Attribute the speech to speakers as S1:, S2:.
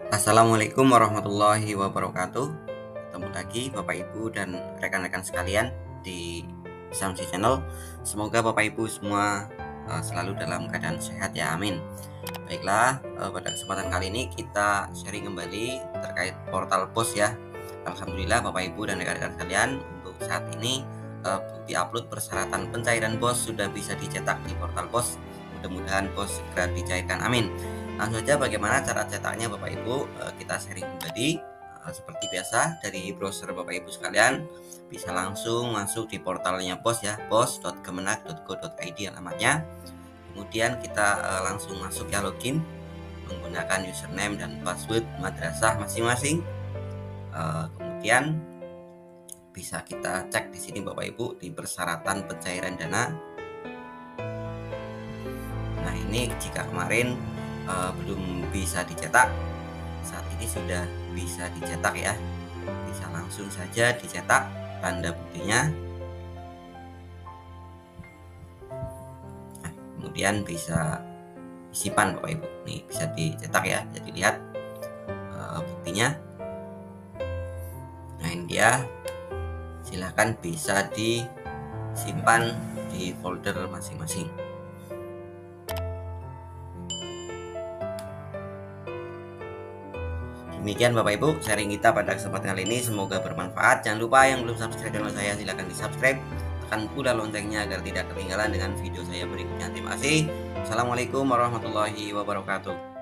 S1: Assalamualaikum warahmatullahi wabarakatuh. Ketemu lagi Bapak Ibu dan rekan-rekan sekalian di Samsi Channel. Semoga Bapak Ibu semua selalu dalam keadaan sehat ya, amin. Baiklah, pada kesempatan kali ini kita sharing kembali terkait portal POS ya. Alhamdulillah Bapak Ibu dan rekan-rekan sekalian, untuk saat ini bukti upload persyaratan pencairan BOS sudah bisa dicetak di portal POS. Mudah-mudahan BOS segera dicairkan, amin. Langsung saja bagaimana cara cetaknya Bapak Ibu, kita sharing kembali. Seperti biasa, dari browser Bapak Ibu sekalian bisa langsung masuk di portalnya BOS ya, bos.kemenag.go.id alamatnya. Kemudian kita langsung masuk ya, login menggunakan username dan password madrasah masing-masing. Kemudian bisa kita cek di sini Bapak Ibu di persyaratan pencairan dana. Nah, ini jika kemarin belum bisa dicetak, saat ini sudah bisa dicetak ya. Bisa langsung saja dicetak tanda buktinya. Nah, kemudian bisa simpan Bapak Ibu. Nih bisa dicetak ya. Jadi lihat buktinya. Nah, ini dia. Silahkan bisa disimpan di folder masing-masing. Demikian Bapak Ibu sharing kita pada kesempatan kali ini, semoga bermanfaat. Jangan lupa yang belum subscribe channel saya silahkan di subscribe, tekan pula loncengnya agar tidak ketinggalan dengan video saya berikutnya. Terima kasih. Assalamualaikum warahmatullahi wabarakatuh.